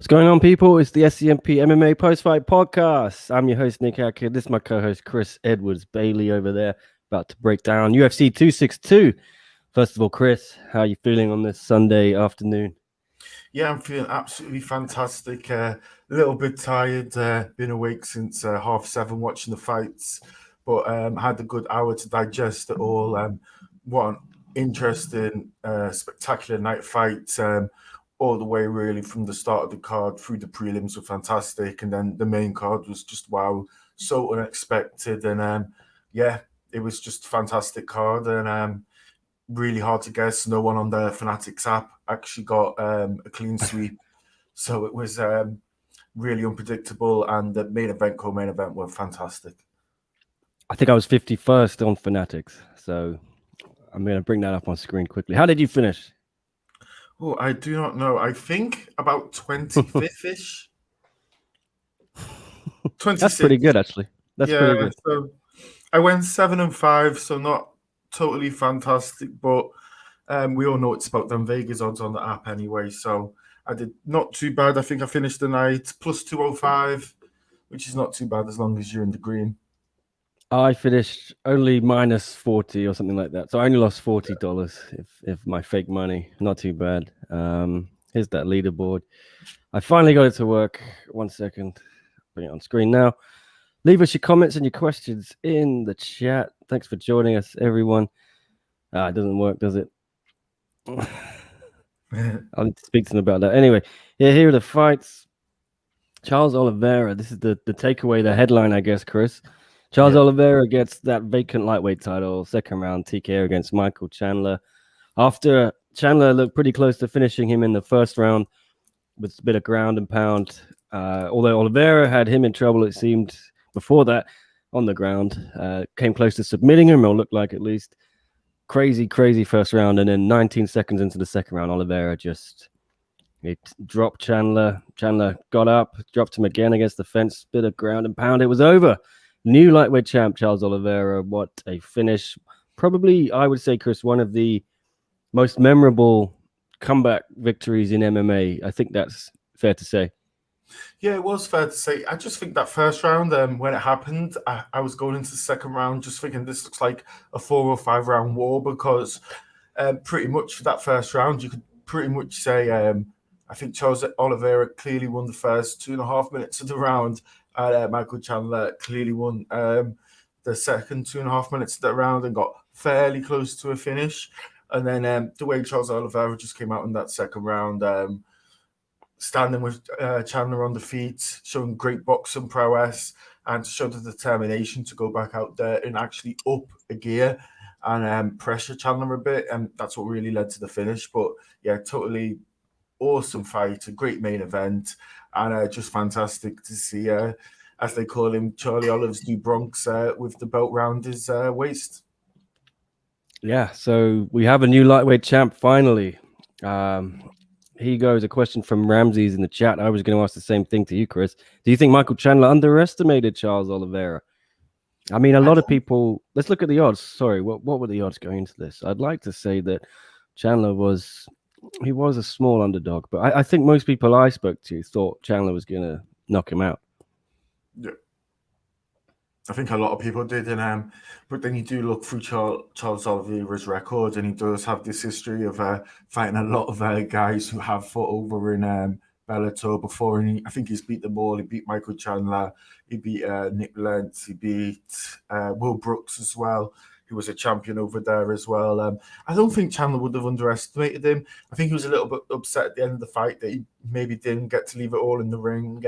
What's going on, people? It's the SCMP MMA post-fight podcast. I'm your host, Nick Acker. This is my co-host, Chris Edwards Bailey over there, about to break down UFC 262. First of all, Chris, how are you feeling on this Sunday afternoon? Yeah, I'm feeling absolutely fantastic. A little bit tired. Been awake since 7:30 watching the fights, but had a good hour to digest it all. What an interesting, spectacular night fight. All the way really from the start of the card through the prelims were fantastic, and then the main card was just wow, so unexpected. And yeah, it was just a fantastic card, and really hard to guess. No one on the Fanatics app actually got a clean sweep. So it was really unpredictable. And the main event, co-main event were fantastic. I think I was 51st on Fanatics, so I'm going to bring that up on screen quickly. How did you finish? Oh, I do not know. I think about 25th-ish. 26th. That's pretty good, actually. That's pretty good. So I went 7-5, so not totally fantastic, but we all know it's about them Vegas odds on the app anyway. So I did not too bad. I think I finished the night plus 205, which is not too bad as long as you're in the green. I finished only minus 40 or something like that. So I only lost $40 if my fake money. Not too bad. Here's that leaderboard. I finally got it to work. 1 second. Bring it on screen now. Leave us your comments and your questions in the chat. Thanks for joining us, everyone. It doesn't work, does it? I'll need to speak to them about that. Anyway, yeah, here are the fights. Charles Oliveira. This is the takeaway, the headline, I guess, Chris. Charles Oliveira gets that vacant lightweight title, second round TKO against Michael Chandler. After Chandler looked pretty close to finishing him in the first round with a bit of ground and pound. Although Oliveira had him in trouble, it seemed, before that on the ground. Came close to submitting him, or looked like at least. Crazy first round. And then 19 seconds into the second round, Oliveira it dropped Chandler. Chandler got up, dropped him again against the fence, bit of ground and pound. It was over. New lightweight champ, Charles Oliveira. What a finish. Probably, I would say, Chris, one of the most memorable comeback victories in MMA. I think that's fair to say. Yeah, it was fair to say. I just think that first round, when it happened, I was going into the second round just thinking this looks like a 4 or 5 round war, because pretty much for that first round, you could pretty much say I think Charles Oliveira clearly won the first 2.5 minutes of the round. Michael Chandler clearly won the second 2.5 minutes of that round and got fairly close to a finish. And then the way Charles Oliveira just came out in that second round, standing with Chandler on the feet, showing great boxing prowess, and to show the determination to go back out there and actually up a gear and pressure Chandler a bit. And that's what really led to the finish. But yeah, totally awesome fight, a great main event, and just fantastic to see, as they call him, Charlie Olive's new Bronx with the belt round his waist. Yeah, so we have a new lightweight champ finally. Here goes a question from Ramses in the chat. I was going to ask the same thing to you, Chris. Do you think Michael Chandler underestimated Charles Oliveira? I mean, a lot of people. Let's look at the odds. Sorry, what were the odds going into this? I'd like to say that Chandler was a small underdog, but I think most people I spoke to thought Chandler was going to knock him out. Yeah, I think a lot of people did, and but then you do look through Charles Oliveira's record, and he does have this history of fighting a lot of guys who have fought over in Bellator before, and I think he's beat them all. He beat Michael Chandler, he beat Nick Lentz, he beat Will Brooks as well, who was a champion over there as well. I don't think Chandler would have underestimated him. I think he was a little bit upset at the end of the fight that he maybe didn't get to leave it all in the ring.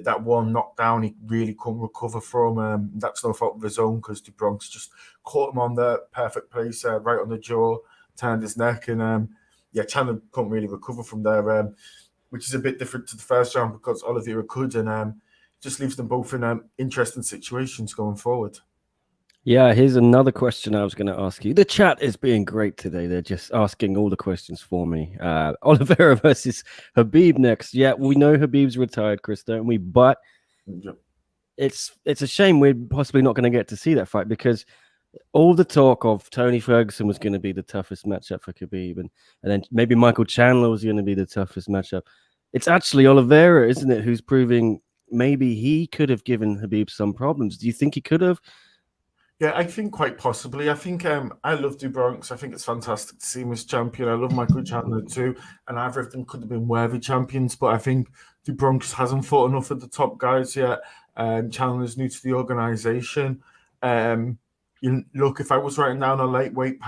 That one knockdown he really couldn't recover from. That's no fault of his own, because the Bronx just caught him on the perfect place, right on the jaw, turned his neck, and Chandler couldn't really recover from there, which is a bit different to the first round, because Oliveira could, and just leaves them both in interesting situations going forward. Yeah, here's another question I was going to ask you. The chat is being great today. They're just asking all the questions for me. Oliveira versus Khabib next. Yeah, we know Khabib's retired, Chris, don't we? But it's a shame we're possibly not going to get to see that fight, because all the talk of Tony Ferguson was going to be the toughest matchup for Khabib, and then maybe Michael Chandler was going to be the toughest matchup. it's actually Oliveira, isn't it, who's proving maybe he could have given Habib some problems. Do you think he could have? Yeah, I think quite possibly. I think I love Du Bronx. I think it's fantastic to see him as champion. I love Michael Chandler too, and either of them could have been worthy champions. But I think Du Bronx hasn't fought enough of the top guys yet. Chandler's new to the organization. Look, if I was writing down a lightweight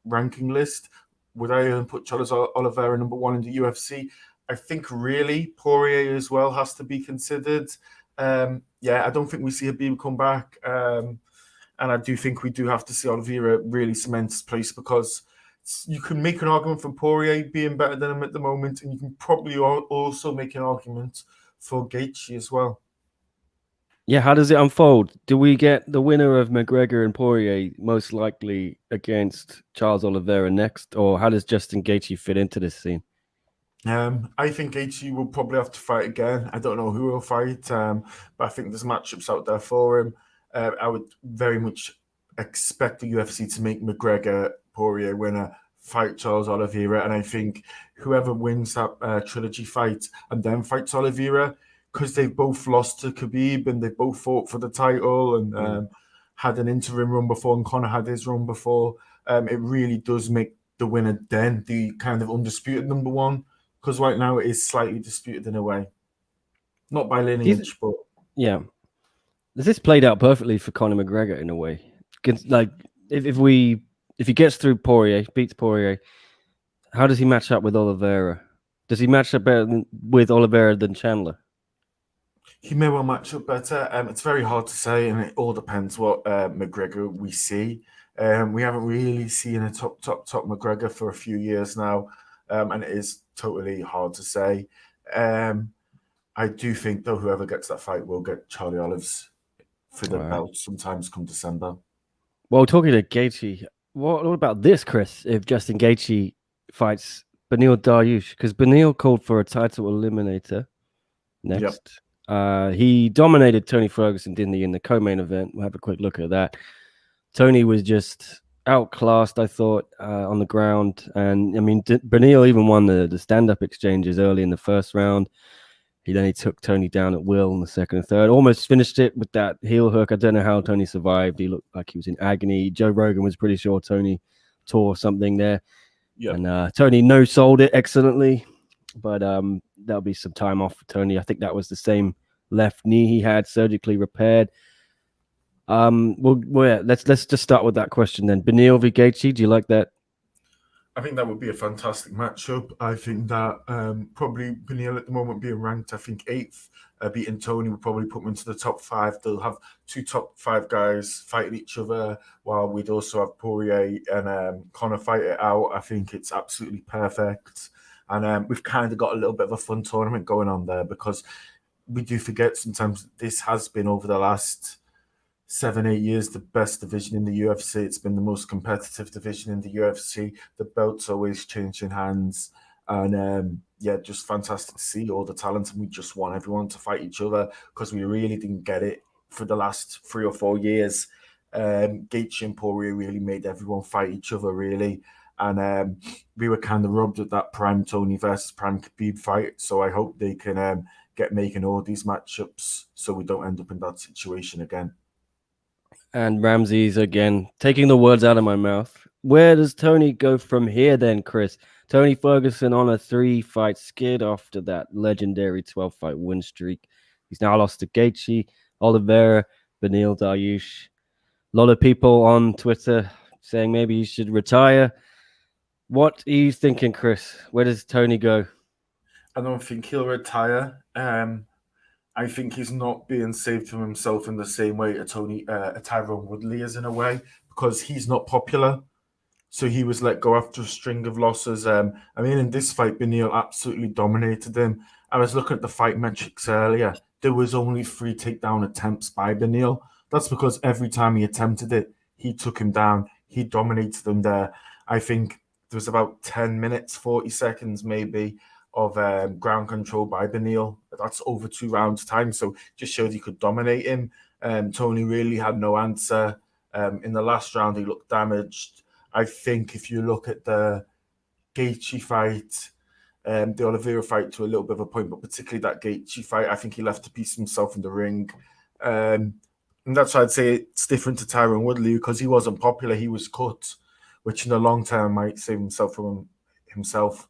ranking list, would I put Charles Oliveira number one in the UFC? I think really Poirier as well has to be considered. Yeah, I don't think we see Habib come back. And I do think we do have to see Oliveira really cement his place, because you can make an argument for Poirier being better than him at the moment, and you can probably also make an argument for Gaethje as well. Yeah, how does it unfold? Do we get the winner of McGregor and Poirier most likely against Charles Oliveira next, or how does Justin Gaethje fit into this scene? I think Gaethje will probably have to fight again. I don't know who will fight, but I think there's matchups out there for him. I would very much expect the UFC to make McGregor Poirier winner fight Charles Oliveira, and I think whoever wins that trilogy fight and then fights Oliveira, because they've both lost to Khabib and they both fought for the title and had an interim run before, and Conor had his run before. It really does make the winner then the kind of undisputed number one, because right now it is slightly disputed in a way, not by lineage, but yeah. This played out perfectly for Conor McGregor in a way. Like if he gets through Poirier, beats Poirier, how does he match up with Oliveira? Does he match up better with Oliveira than Chandler? he may well match up better. It's very hard to say, and it all depends what McGregor we see. We haven't really seen a top McGregor for a few years now, and it is totally hard to say. I do think, though, whoever gets that fight will get Charlie Olives for the belt sometimes come December. Well, talking to Gaethje, what about this, Chris? If Justin Gaethje fights Beneil Dariush, because Beneil called for a title eliminator next. Yep. He dominated Tony Ferguson, didn't he, in the co-main event? We'll have a quick look at that. Tony was just outclassed, I thought, on the ground. And, I mean, Beneil even won the stand-up exchanges early in the first round. He took Tony down at will in the second and third. Almost finished it with that heel hook. I don't know how Tony survived. He looked like he was in agony. Joe Rogan was pretty sure Tony tore something there. Yep. And Tony no-sold it excellently. But that'll be some time off for Tony. I think that was the same left knee he had surgically repaired. Let's just start with that question then. Beneil v Gaethje, do you like that? I think that would be a fantastic matchup. I think that probably Beneil at the moment being ranked, I think 8th, beating Tony would probably put him into the top 5. They'll have 2 top 5 guys fighting each other, while we'd also have Poirier and Conor fight it out. I think it's absolutely perfect. And we've kind of got a little bit of a fun tournament going on there, because we do forget sometimes this has been, over the last 7-8 years, the best division in the UFC. It's been the most competitive division in the UFC. The belt's always changing hands, and just fantastic to see all the talent. And we just want everyone to fight each other, because we really didn't get it for the last 3 or 4 years. Gaethje and Poirier really made everyone fight each other, really. And we were kind of robbed at that prime Tony versus prime Khabib fight. So I hope they can get making all these matchups, so we don't end up in that situation again. And Ramsey's again taking the words out of my mouth. Where does Tony go from here then, Chris? Tony Ferguson on a 3-fight skid after that legendary 12-fight win streak. He's now lost to Gaethje, Oliveira, Beneil Dariush. A lot of people on Twitter saying maybe he should retire. What are you thinking, Chris? Where does Tony go? I don't think he'll retire. I think he's not being saved from himself in the same way a Tyron Woodley is, in a way, because he's not popular. So he was let go after a string of losses. I mean, in this fight, Beneil absolutely dominated him. I was looking at the fight metrics earlier. There was only 3 takedown attempts by Beneil. That's because every time he attempted it, he took him down. He dominated them there. I think there was about 10 minutes, 40 seconds maybe, of ground control by Beneil. That's over 2 rounds time, so just showed he could dominate him. Tony really had no answer. In the last round, he looked damaged. I think if you look at the Gaethje fight, the Oliveira fight to a little bit of a point, but particularly that Gaethje fight, I think he left a piece of himself in the ring. And that's why I'd say it's different to Tyron Woodley, because he wasn't popular. He was cut, which in the long term might save himself from himself.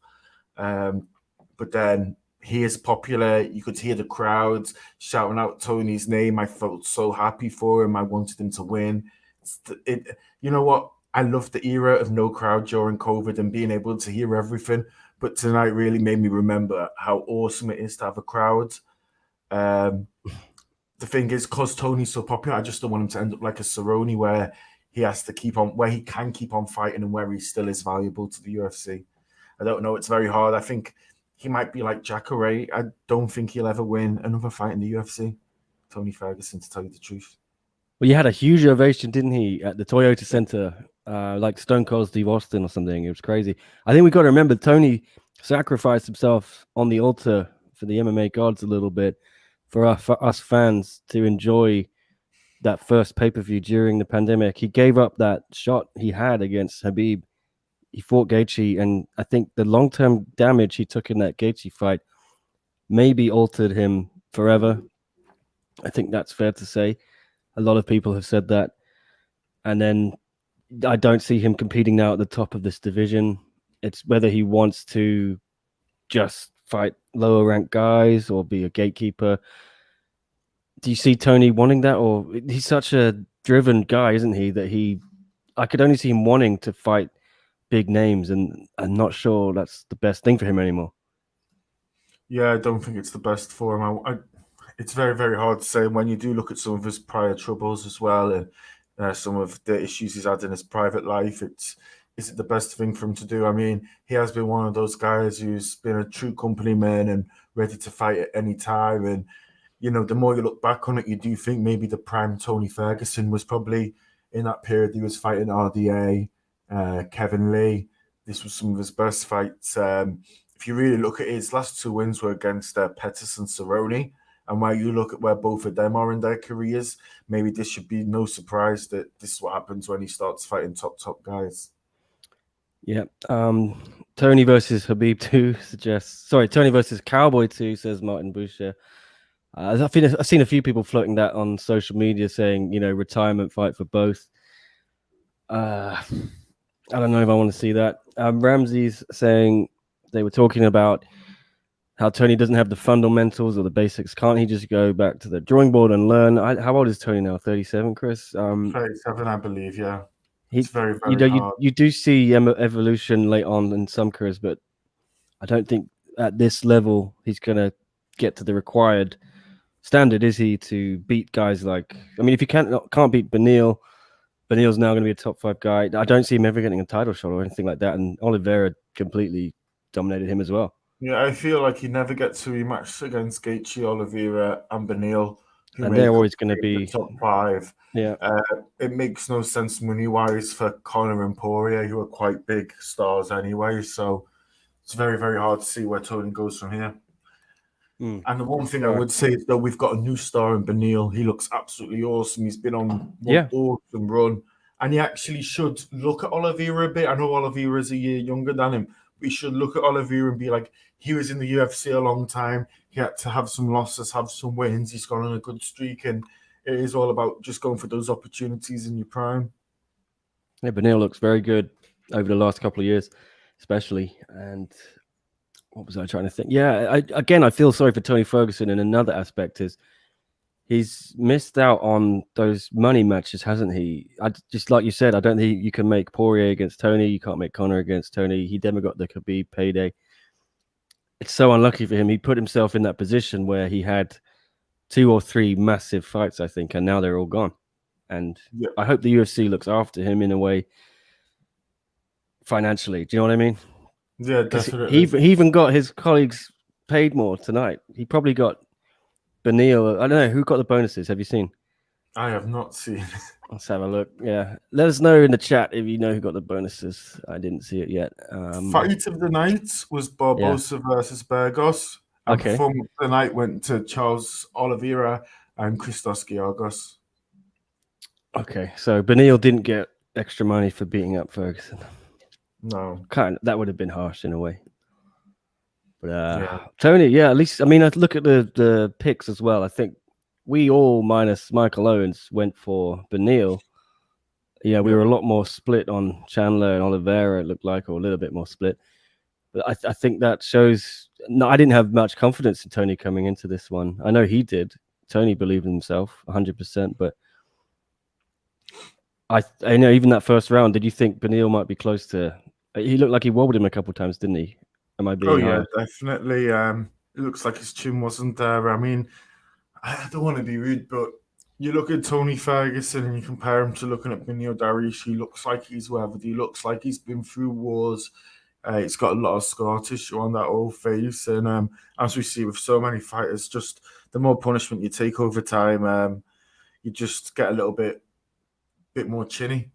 But then he is popular. You could hear the crowds shouting out Tony's name. I felt so happy for him. I wanted him to win. You know what? I love the era of no crowd during COVID and being able to hear everything. But tonight really made me remember how awesome it is to have a crowd. The thing is, because Tony's so popular, I just don't want him to end up like a Cerrone, where he has to keep on, where he can keep on fighting and where he still is valuable to the UFC. I don't know. It's very hard. I think he might be like Jacare. I don't think he'll ever win another fight in the UFC. Tony Ferguson, to tell you the truth. Well, you had a huge ovation, didn't he, at the Toyota Center, like Stone Cold Steve Austin or something. It was crazy. I think we got to remember Tony sacrificed himself on the altar for the MMA gods a little bit for us fans to enjoy that first pay-per-view during the pandemic. He gave up that shot he had against Khabib. He fought Gaethje, and I think the long-term damage he took in that Gaethje fight maybe altered him forever. I think that's fair to say. A lot of people have said that. And then I don't see him competing now at the top of this division. It's whether he wants to just fight lower ranked guys or be a gatekeeper. Do you see Tony wanting that? Or he's such a driven guy, isn't he, that I could only see him wanting to fight big names, and I'm not sure that's the best thing for him anymore. Yeah, I don't think it's the best for him. It's very, very hard to say. When you do look at some of his prior troubles as well, and some of the issues he's had in his private life, is it the best thing for him to do? I mean, he has been one of those guys who's been a true company man and ready to fight at any time. And, you know, the more you look back on it, you do think maybe the prime Tony Ferguson was probably in that period. He was fighting RDA, Kevin Lee. This was some of his best fights. If you really look at his last two wins were against Pettis and Cerrone. And where you look at where both of them are in their careers, maybe this should be no surprise that this is what happens when he starts fighting top guys. Yeah. Tony versus Khabib 2 suggests... Sorry, Tony versus Cowboy 2, says Martin Boucher. I've seen a few people floating that on social media saying, you know, retirement fight for both. I don't know if I want to see that. Ramsey's saying they were talking about how Tony doesn't have the fundamentals or the basics. Can't he just go back to the drawing board and learn? How old is Tony now? 37, Chris? 37, I believe, yeah. It's very, very hard. You do see evolution late on in some careers, but I don't think at this level he's going to get to the required standard, is he, to beat guys like... I mean, if you can't beat Beneil's now going to be a top 5 guy. I don't see him ever getting a title shot or anything like that, and Oliveira completely dominated him as well. Yeah, I feel like he never gets a rematch against Gaethje, Oliveira, and Beneil. And they're always going to be top 5. Yeah. It makes no sense money-wise for Conor and Poirier, who are quite big stars anyway. So it's very, very hard to see where Tony goes from here. And the one thing I would say is, though, we've got a new star in Beneil. He looks absolutely awesome. He's been on one awesome run. And he actually should look at Oliveira a bit. I know Oliveira is a year younger than him. We should look at Oliveira and be like, he was in the UFC a long time. He had to have some losses, have some wins. He's gone on a good streak. And it is all about just going for those opportunities in your prime. Yeah, Beneil looks very good over the last couple of years, especially. And what was I trying to think? Yeah, I feel sorry for Tony Ferguson in another aspect is he's missed out on those money matches, hasn't he? Just like you said, I don't think you can make Poirier against Tony. You can't make Conor against Tony. He never got the Khabib payday. It's so unlucky for him. He put himself in that position where he had 2 or 3 massive fights, I think, and now they're all gone. And I hope the UFC looks after him in a way financially. Do you know what I mean? Yeah, definitely. He even got his colleagues paid more tonight. He probably got Beneil. I don't know who got the bonuses. Have you seen? I have not seen. Let's have a look. Yeah, let us know in the chat if you know who got the bonuses. I didn't see it yet. Fight of the night was Barbosa versus Burgos. And performance of the night went to Charles Oliveira and Christos Giorgos. Okay, so Beneil didn't get extra money for beating up Ferguson. No, that would have been harsh in a way. But Tony, yeah, at least I mean, I look at the picks as well. I think we all minus Michael Owens went for Beneil. Yeah, we were a lot more split on Chandler and Oliveira. It looked like, or a little bit more split. But I think that shows. No, I didn't have much confidence in Tony coming into this one. I know he did. Tony believed in himself 100%. But I know even that first round. Did you think Beneil might be close to? He looked like he wobbled him a couple of times, didn't he? Am I being? Oh yeah, definitely. It looks like his chin wasn't there. I mean, I don't want to be rude, but you look at Tony Ferguson and you compare him to looking at Beneil Dariush. He looks like he's weathered. He looks like he's been through wars. He's got a lot of scar tissue on that old face, and as we see with so many fighters, just the more punishment you take over time, you just get a little bit more chinny,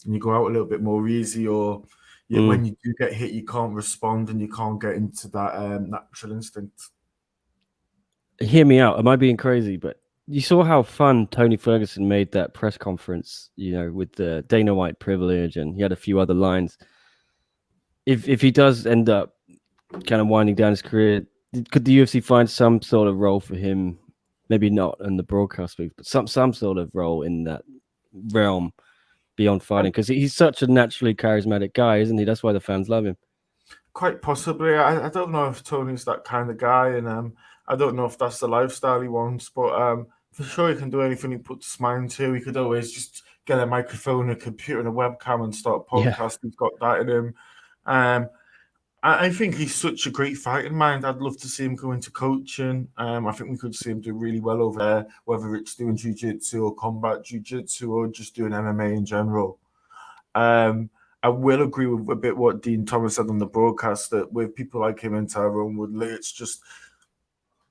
and you go out a little bit more easy, or when you do get hit, you can't respond and you can't get into that natural instinct. Hear me out. Am I being crazy? But you saw how fun Tony Ferguson made that press conference, with the Dana White privilege, and he had a few other lines. If he does end up kind of winding down his career, could the UFC find some sort of role for him? Maybe not in the broadcast booth, but some sort of role in that realm beyond fighting, because he's such a naturally charismatic guy, isn't he? That's why the fans love him. Quite possibly. I don't know if Tony's that kind of guy, and I don't know if that's the lifestyle he wants, but for sure he can do anything he puts his mind to. He could always just get a microphone, a computer, and a webcam and start a podcast. He's got that in him. I think he's such a great fighting mind. I'd love to see him go into coaching. I think we could see him do really well over there, whether it's doing jiu-jitsu or combat jiu-jitsu or just doing MMA in general. I will agree with a bit what Dean Thomas said on the broadcast, that with people like him and Tyrone Woodley, it's just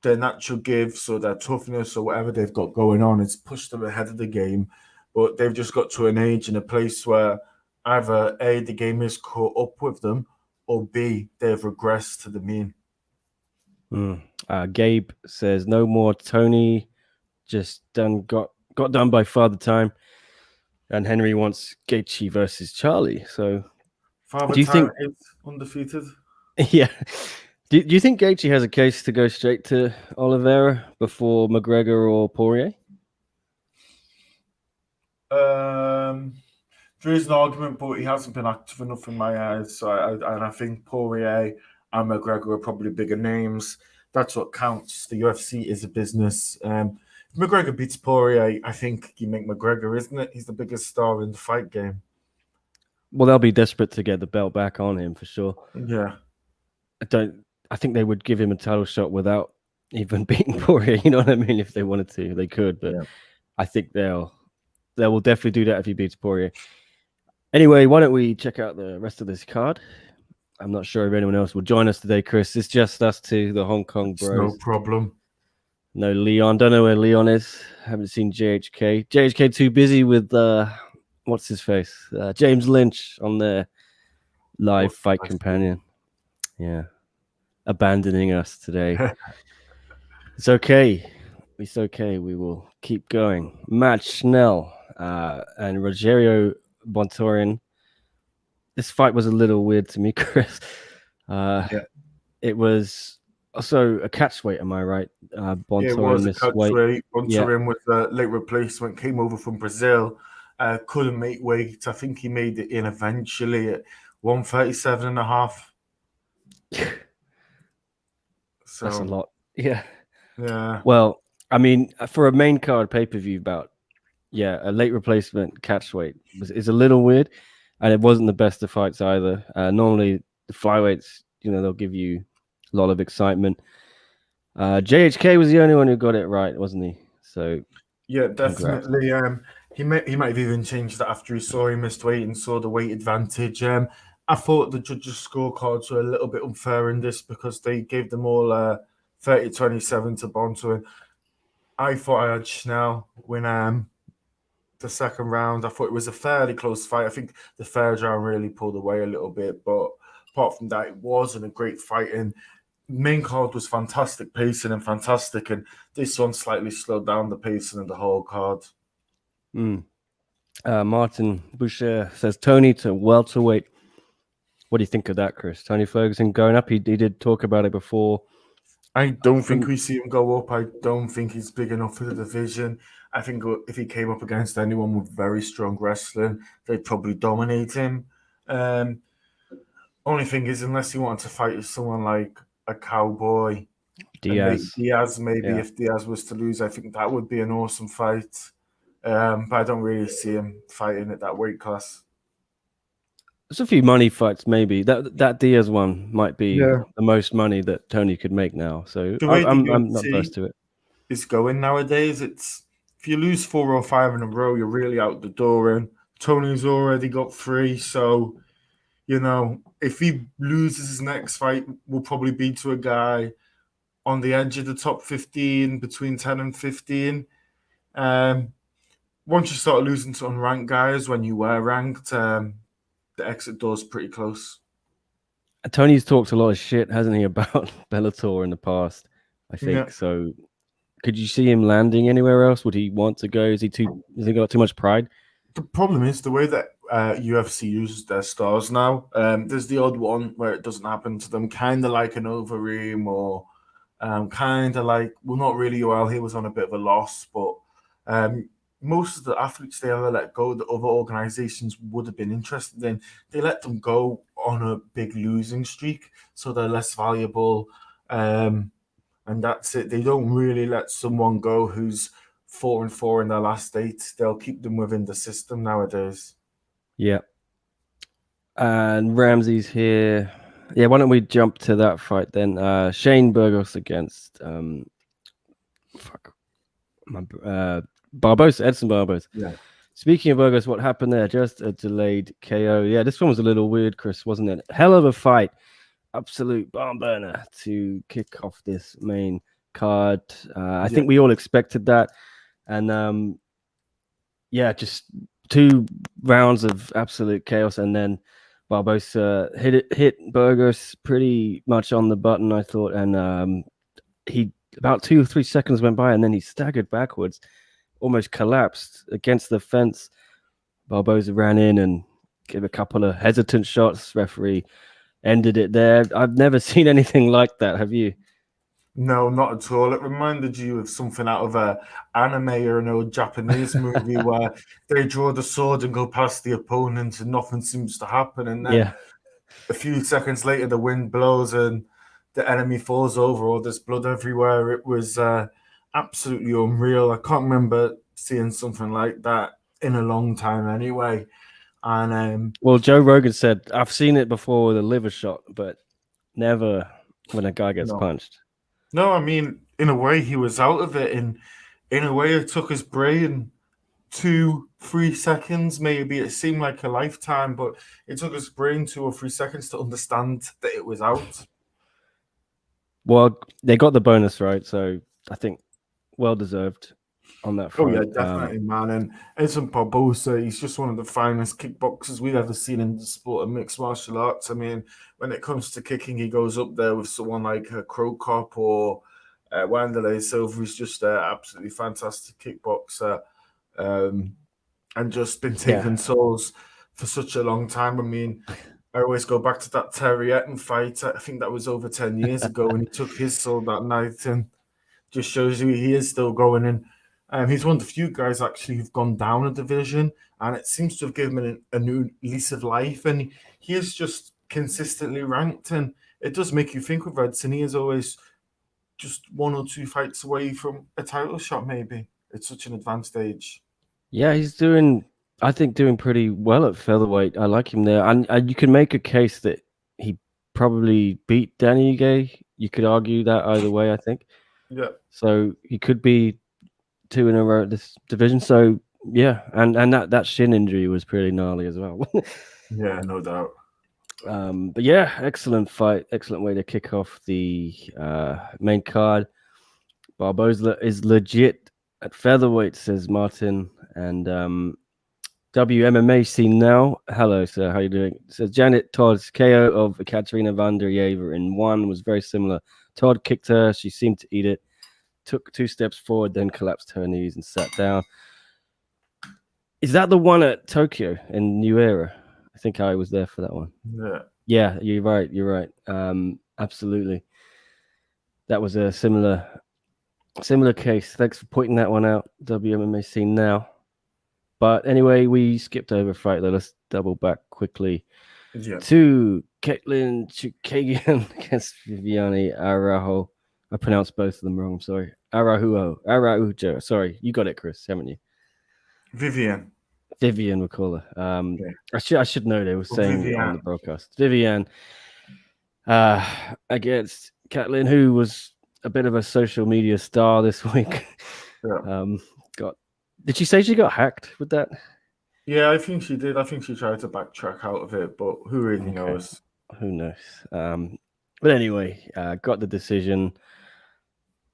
their natural gifts or their toughness or whatever they've got going on. It's pushed them ahead of the game, but they've just got to an age and a place where either A, the game is caught up with them, or B, they've regressed to the mean. Gabe says, no more Tony, just got done by Father Time. And Henry wants Gaethje versus Charlie. So, Father do you think is undefeated? Yeah. Do you think Gaethje has a case to go straight to Oliveira before McGregor or Poirier? There is an argument, but he hasn't been active enough in my eyes. So I think Poirier and McGregor are probably bigger names. That's what counts. The UFC is a business. If McGregor beats Poirier, I think you make McGregor, isn't it? He's the biggest star in the fight game. Well, they'll be desperate to get the belt back on him for sure. Yeah. I think they would give him a title shot without even beating Poirier. You know what I mean? If they wanted to, they could. But I think they will definitely do that if he beats Poirier. Anyway, why don't we check out the rest of this card? I'm not sure if anyone else will join us today, Chris. It's just us two, the Hong Kong bros. No problem. No Leon. Don't know where Leon is. Haven't seen JHK. JHK too busy with what's his face? James Lynch on their live fight companion. Yeah. Abandoning us today. It's okay. It's okay. We will keep going. Matt Schnell and Rogerio Bontorin. This fight was a little weird to me, Chris. It was also a catch weight, am I right? Bontorin it was a catch weight. Bontorin was a late replacement, came over from Brazil, couldn't make weight. I think he made it in eventually at 137.5. So, that's a lot. Yeah. Yeah. Well, I mean, for a main card pay-per-view bout, a late replacement catch weight is a little weird, and it wasn't the best of fights either. Normally, the flyweights, they'll give you a lot of excitement. JHK was the only one who got it right, wasn't he? So yeah, definitely. He might have even changed that after he saw he missed weight and saw the weight advantage. I thought the judges' scorecards were a little bit unfair in this because they gave them all 30-27 to Bontorin. I thought I had Schnell win the second round. I thought it was a fairly close fight. I think the third round really pulled away a little bit, but apart from that, it wasn't a great fight. And main card was fantastic pacing and fantastic, and this one slightly slowed down the pacing of the whole card. Martin Boucher says Tony to welterweight. What do you think of that, Chris? Tony Ferguson going up. He did talk about it before. I don't think we see him go up. I don't think he's big enough for the division. I think if he came up against anyone with very strong wrestling, they'd probably dominate him. Only thing is, unless you want to fight with someone like a Cowboy, Diaz, maybe if Diaz was to lose, I think that would be an awesome fight. But I don't really see him fighting at that weight class. There's a few money fights, maybe. That Diaz one might be the most money that Tony could make now. So The way I'm not versed to it. It's going nowadays. It's if you lose 4 or 5 in a row, you're really out the door. And Tony's already got 3, so if he loses his next fight, will probably be to a guy on the edge of the top 15, between 10 and 15. Once you start losing to unranked guys, when you were ranked, the exit door's pretty close. Tony's talked a lot of shit, hasn't he, about Bellator in the past? I think so. Could you see him landing anywhere else? Would he want to go? Has he got too much pride? The problem is the way that UFC uses their stars now. There's the odd one where it doesn't happen to them, kind of like an Overeem or kind of like, well, not really. Well, he was on a bit of a loss, but most of the athletes they ever let go that other organizations would have been interested in, they let them go on a big losing streak, so they're less valuable. And that's it. They don't really let someone go who's 4-4 in their last 8. They'll keep them within the system nowadays. Yeah. And Ramsey's here. Yeah, why don't we jump to that fight then? Shane Burgos against Barbosa, Edson Barbosa. Yeah. Speaking of Burgos, what happened there? Just a delayed KO. Yeah, this one was a little weird, Chris, wasn't it? Hell of a fight. Absolute barn burner to kick off this main card. I think we all expected that. And just 2 rounds of absolute chaos, and then Barbosa hit Burgos pretty much on the button, I thought, and he about 2 or 3 seconds went by, and then he staggered backwards, almost collapsed against the fence. Barbosa ran in and gave a couple of hesitant shots. Referee ended it there. I've never seen anything like that. Have you? No, not at all. It reminded you of something out of an anime or an old Japanese movie where they draw the sword and go past the opponent and nothing seems to happen. And then a few seconds later, the wind blows and the enemy falls over, or there's blood everywhere. It was absolutely unreal. I can't remember seeing something like that in a long time anyway. And well, Joe Rogan said, I've seen it before with a liver shot, but never when a guy gets punched. No, I mean, in a way, he was out of it. In a way, it took his brain 2-3 seconds, maybe. It seemed like a lifetime, but it took his brain 2 or 3 seconds to understand that it was out. Well, they got the bonus, right? So I think well-deserved on that front. Oh, yeah, definitely, man. And Edson Barbosa, he's just one of the finest kickboxers we've ever seen in the sport of mixed martial arts. I mean, when it comes to kicking, he goes up there with someone like Crow Cop or Wanderlei Silva, who's just an absolutely fantastic kickboxer and just been taking souls for such a long time. I mean, I always go back to that Terry Etten fight. I think that was over 10 years ago when he took his soul that night, and just shows you he is still going in. He's one of the few guys actually who've gone down a division, and it seems to have given him a new lease of life. And he is just consistently ranked, and it does make you think with Edson. He is always just 1 or 2 fights away from a title shot, maybe. It's such an advanced age. Yeah, he's doing pretty well at featherweight. I like him there, and you can make a case that he probably beat Danny Ige. You could argue that either way, I think. Yeah. So he could be 2 in a row at this division. So yeah, and that shin injury was pretty gnarly as well. Yeah, no doubt. But yeah, excellent fight, excellent way to kick off the main card. Barbosa is legit at featherweight, says Martin, and WMMA scene now. Hello, sir, how you doing? It says Janet Todd's KO of Katerina Vanderjeva in 1 was very similar. Todd kicked her, she seemed to eat it, took 2 steps forward, then collapsed to her knees and sat down. Is that the one at Tokyo in New Era? I think I was there for that one. Yeah, you're right. You're right. Absolutely. That was a similar case. Thanks for pointing that one out. WMMA scene now. But anyway, we skipped over fight. Let's double back quickly to Caitlin Chukagian against Viviane Araujo. I pronounced both of them wrong. I'm sorry. Araujo. Sorry, you got it, Chris, haven't you? Vivian, we'll call her. I should know they were saying it on the broadcast. Viviane against Caitlin, who was a bit of a social media star this week. Did she say she got hacked with that? Yeah, I think she did. I think she tried to backtrack out of it, but who really knows? Who knows? But anyway, got the decision.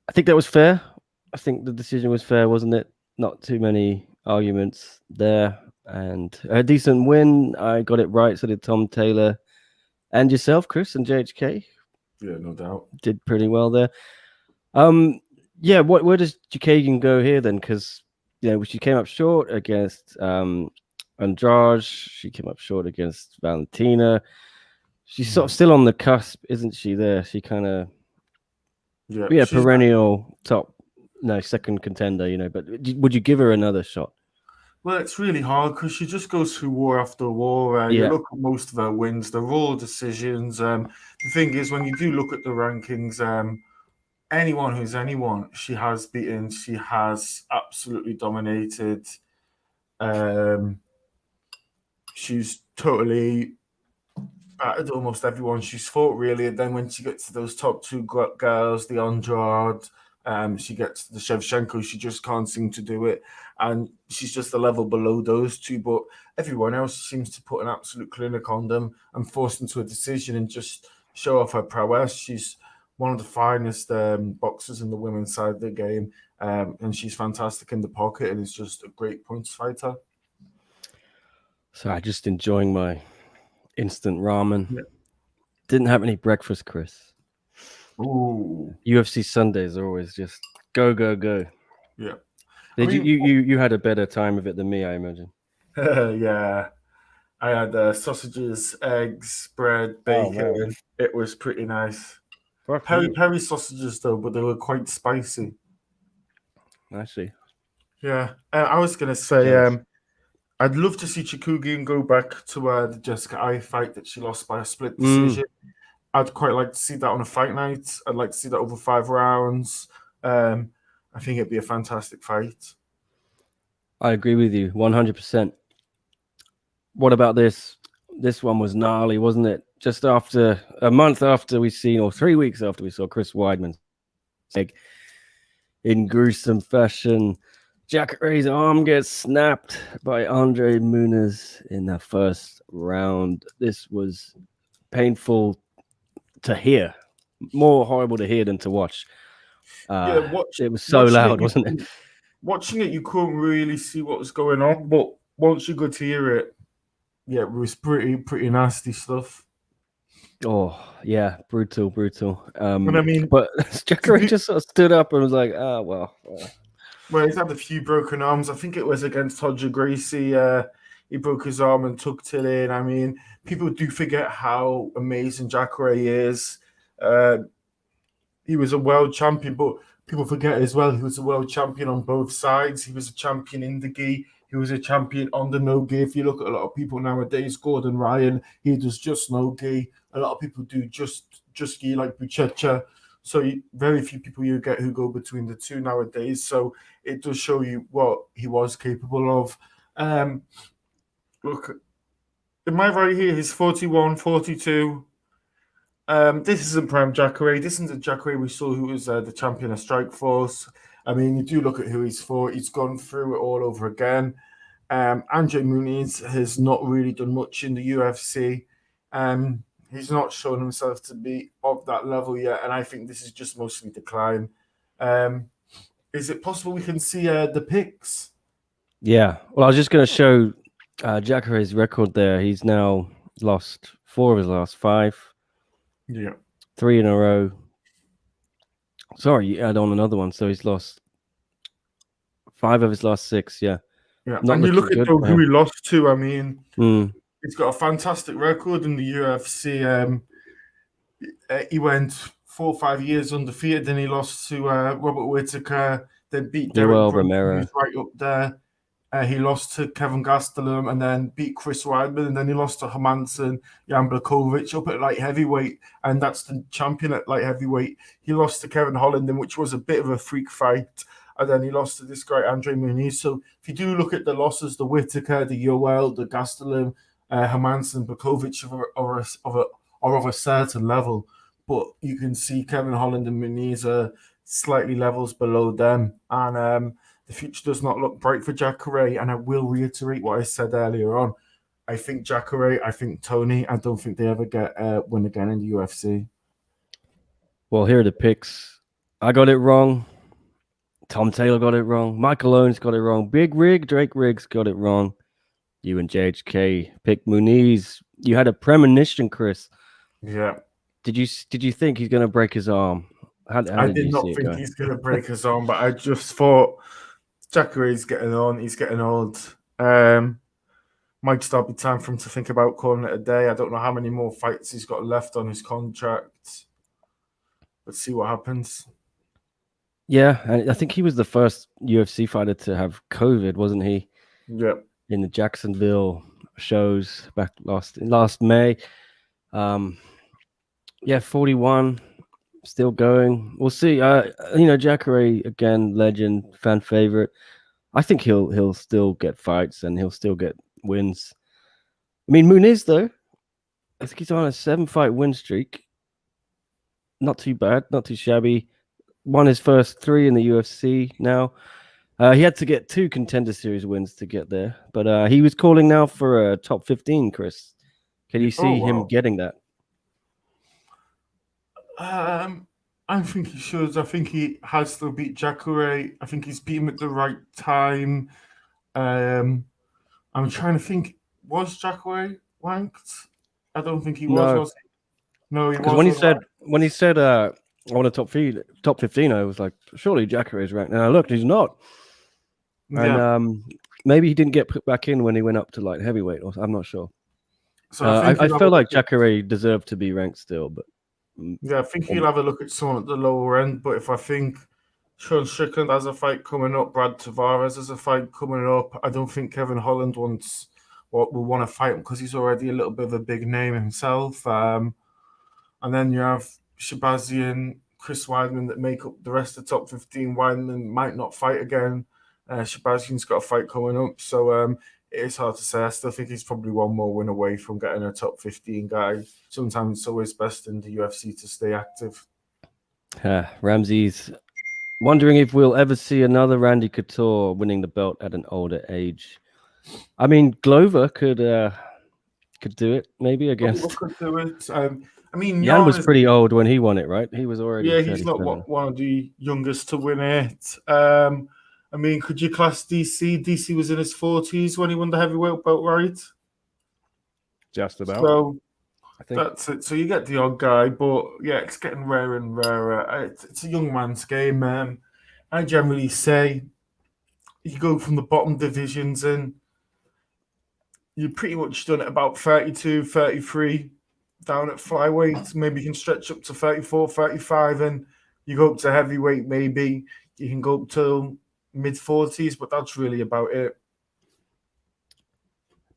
I think that was fair. I think the decision was fair, wasn't it? Not too many arguments there. And a decent win. I got it right. So did Tom Taylor and yourself, Chris, and JHK. Yeah, no doubt. Did pretty well there. Yeah, where does Chukagian go here then? Because she came up short against Andrade. She came up short against Valentina. She's sort of still on the cusp, isn't she? There, she kind of perennial top, second contender. But would you give her another shot? Well, it's really hard because she just goes through war after war. You look at most of her wins; they're all decisions. The thing is, when you do look at the rankings, anyone who's anyone, she has beaten. She has absolutely dominated. She's totally battered almost everyone she's fought, really. And then when she gets to those top two girls, the Andrade, she gets to the Shevchenko, she just can't seem to do it. And she's just a level below those two. But everyone else seems to put an absolute clinic on them and force them to a decision and just show off her prowess. She's one of the finest boxers in the women's side of the game. And she's fantastic in the pocket and is just a great points fighter. So I'm just enjoying my instant ramen. Yeah. Didn't have any breakfast, Chris. Ooh. UFC Sundays are always just go. Yeah. You had a better time of it than me, I imagine. Yeah. I had sausages, eggs, bread, bacon. It was pretty nice. Peri sausages though, but they were quite spicy. I see. Yeah. I was gonna say I'd love to see Chukagian go back to the Jessica Ai fight that she lost by a split decision. I'd quite like to see that on a fight night. I'd like to see that over 5 rounds. I think it'd be a fantastic fight. I agree with you 100%. What about this? This one was gnarly, wasn't it? Just after a month after we seen, or 3 weeks after we saw Chris Weidman's leg in gruesome fashion, Jacare's arm gets snapped by Andre Muniz in the first round. This was painful to hear, more horrible to hear than to watch. It was so loud, wasn't it? Watching it, you couldn't really see what was going on, but once you got to hear it, yeah, it was pretty nasty stuff. Oh yeah, brutal. And I mean, but Jacare just sort of stood up and was like, well, he's had a few broken arms. I think it was against Roger Gracie. He broke his arm and tucked it in. I mean, people do forget how amazing Jacare is. He was a world champion, but people forget as well he was a world champion on both sides. He was a champion in the gi. He was a champion on the no gi. If you look at a lot of people nowadays, Gordon Ryan, he does just no gi. A lot of people do just gi like Buchecha. So very few people you get who go between the two nowadays. So it does show you what he was capable of. Look, am I right here? He's 41, 42. This isn't prime Jacare. This isn't the Jacare we saw who was the champion of Strikeforce. I mean, you do look at who he's fought. He's gone through it all over again. Andre Muniz has not really done much in the UFC. He's not shown himself to be of that level yet, and I think this is just mostly decline. Is it possible we can see the picks? Yeah. Well, I was just going to show Jacare's record there. He's now lost 4 of his last 5. Yeah. 3 in a row. Sorry, you add on another one. So he's lost 5 of his last 6. Yeah. Yeah. And you look at who he lost to. I mean, He's got a fantastic record in the UFC. He went 4 or 5 years undefeated, then he lost to Robert Whittaker, then beat Derek Yoel Brunson, Romero. who's right up there. He lost to Kevin Gastelum and then beat Chris Weidman, and then he lost to Hermansson, Jan Blachowicz up at light heavyweight, and that's the champion at light heavyweight. He lost to Kevin Holland, which was a bit of a freak fight, and then he lost to this guy, Andre Muniz. So if you do look at the losses, the Whittaker, the Yoel, the Gastelum, Hermansson, Blachowicz are of a certain level, but you can see Kevin Holland and Muniz are slightly levels below them, and the future does not look bright for Jacare, and I will reiterate what I said earlier on. I think Jacare, I think Tony, I don't think they ever get a win again in the UFC. Well, here are the picks. I got it wrong. Tom Taylor got it wrong. Michael Owens got it wrong. Big Rig, Drake Riggs got it wrong. You and JHK picked Muniz. You had a premonition, Chris. Yeah. Did you think he's going to break his arm? How I did not think he's going to break his arm, but I just thought Jacare's getting on. He's getting old. Might start be time for him to think about calling it a day. I don't know how many more fights he's got left on his contract. Let's see what happens. Yeah, and I think he was the first UFC fighter to have COVID, wasn't he? Yeah. In the Jacksonville shows back last May. Yeah, 41, still going. We'll see. Jacare, again, legend, fan favorite. I think he'll still get fights and he'll still get wins. I mean, Muniz, though, I think he's on a 7-fight win streak. Not too bad, not too shabby. Won his first 3 in the UFC now. He had to get 2 Contender Series wins to get there, but he was calling now for a top 15, Chris. Can you see him getting that? I think he should. I think he has to beat Jacare. I think he's beat him at the right time. I'm trying to think. Was Jacare ranked? I don't think he was he? No, he wasn't. When he said I want a top 15, I was like, surely Jacare is ranked. And I looked, he's not. Yeah. And maybe he didn't get put back in when he went up to light heavyweight. I'm not sure. So I feel like Jacare deserved to be ranked still, but yeah, I think he'll have a look at someone at the lower end. But if I think Sean Strickland has a fight coming up, Brad Tavares has a fight coming up, I don't think Kevin Holland will want to fight him because he's already a little bit of a big name himself. And then you have Shabazian, Chris Weidman that make up the rest of the top 15. Weidman might not fight again. Shabazian's got a fight coming up. So it is hard to say. I still think he's probably one more win away from getting a top 15 guy. Sometimes it's always best in the UFC to stay active. Ramsey's wondering if we'll ever see another Randy Couture winning the belt at an older age. I mean, Glover could do it maybe against. Could do it. I mean, Jan was pretty old when he won it, right? He was already. Yeah, he's not one of the youngest to win it. I mean, could you class DC? DC was in his 40s when he won the heavyweight belt, right? Just about. So I think that's it. So you get the odd guy, but yeah, it's getting rarer and rarer. It's a young man's game. I generally say you go from the bottom divisions and you're pretty much done at about 32, 33 down at flyweight. Maybe you can stretch up to 34, 35, and you go up to heavyweight. Maybe you can go up to mid-40s, but that's really about it.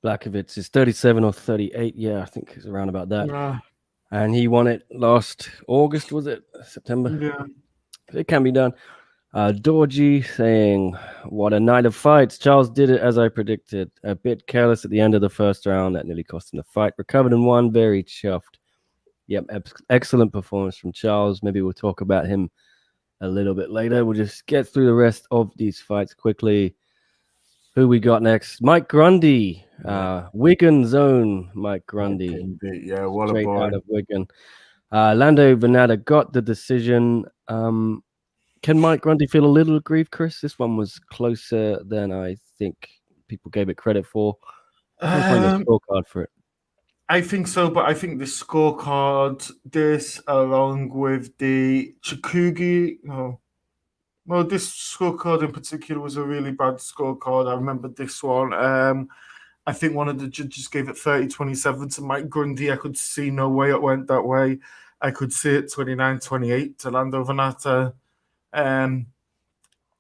Blachowicz is 37 or 38. Yeah, I think it's around about that. Yeah. And he won it last August, was it? September? Yeah. It can be done. Dorji saying, what a night of fights. Charles did it as I predicted. A bit careless at the end of the first round. That nearly cost him the fight. Recovered and won. Very chuffed. Yep, excellent performance from Charles. Maybe we'll talk about him a little bit later. We'll just get through the rest of these fights quickly. Who we got next? Mike Grundy. Wigan zone, Mike Grundy. Yeah, what straight a boy. out of Wigan. Lando Venata got the decision. Can Mike Grundy feel a little aggrieved, Chris? This one was closer than I think people gave it credit for. I find the scorecard for it. I think so, but I think the scorecard, this along with the Chikugi, this scorecard in particular was a really bad scorecard. I remember this one. I think one of the judges gave it 30-27 to Mike Grundy. I could see no way it went that way. I could see it 29-28 to Lando Venata.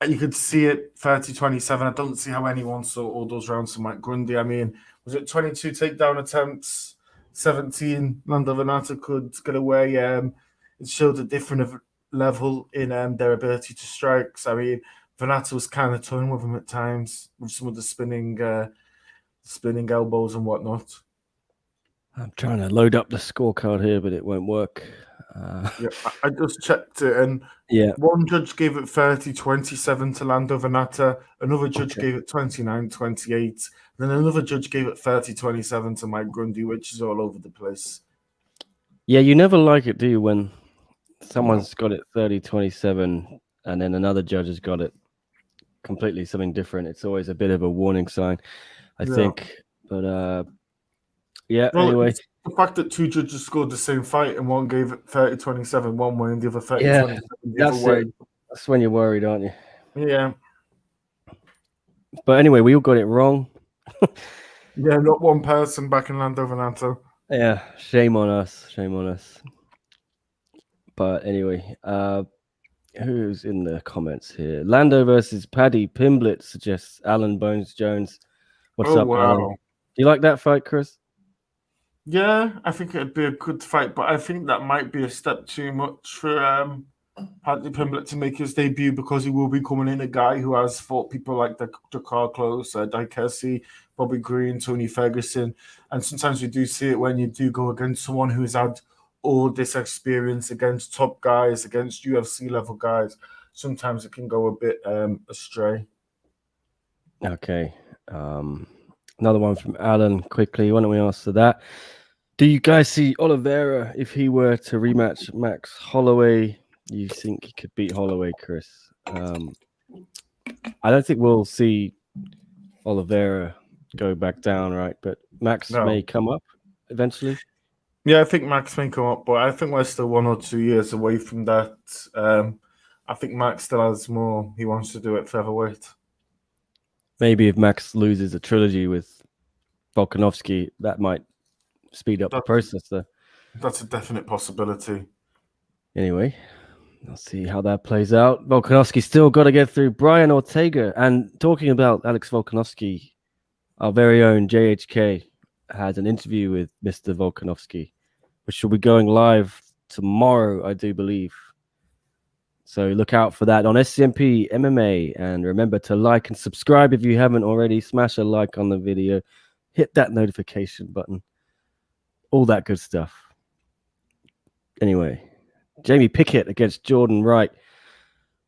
You could see it 30-27. I don't see how anyone saw all those rounds to Mike Grundy. I mean, was it 22 takedown attempts, 17 Lando Venata could get away? It showed a different level in their ability to strike. So, I mean, Venata was kind of toying with him at times with some of the spinning elbows and whatnot. I'm trying to load up the scorecard here, but it won't work. Yeah, I just checked it, and Yeah, one judge gave it 30-27 to Lando Venata, another judge gave it 29-28, then another judge gave it 30-27 to Mike Grundy, which is all over the place. yeah. You never like it, do you, when someone's got it 30-27 and then another judge has got it completely something different? It's always a bit of a warning sign, I think. But yeah, well, anyway. The fact that two judges scored the same fight and one gave it 30-27 one way and the other 30-27 the other way. That's when you're worried, aren't you? Yeah. But anyway, we all got it wrong. Yeah, not one person back in Lando Venata. Yeah, shame on us. Shame on us. But anyway, who's in the comments here? Lando versus Paddy Pimblett suggests Alan Bones Jones. What's up, wow. Alan? Do you like that fight, Chris? Yeah, I think it'd be a good fight, but I think that might be a step too much for Paddy Pimblett to make his debut, because he will be coming in a guy who has fought people like Dakar Close, Dikessi, Bobby Green, Tony Ferguson, and sometimes we do see it when you do go against someone who's had all this experience against top guys, against UFC level guys. Sometimes it can go a bit astray. Okay. Another one from Alan quickly. Why don't we answer that? Do you guys see Oliveira, if he were to rematch Max Holloway? You think he could beat Holloway, Chris? I don't think we'll see Oliveira go back down, right? But Max may come up eventually. Yeah, I think Max may come up, but I think we're still 1 or 2 years away from that. I think Max still has more he wants to do at featherweight. Maybe if Max loses a trilogy with Volkanovski, that might speed up the process there. That's a definite possibility. Anyway, I'll see how that plays out. Volkanovski still got to get through Brian Ortega. And talking about Alex Volkanovski, our very own JHK had an interview with Mr. Volkanovski, which will be going live tomorrow, I do believe. So look out for that on SCMP MMA. And remember to like and subscribe if you haven't already. Smash a like on the video. Hit that notification button. All that good stuff. Anyway, Jamie Pickett against Jordan Wright.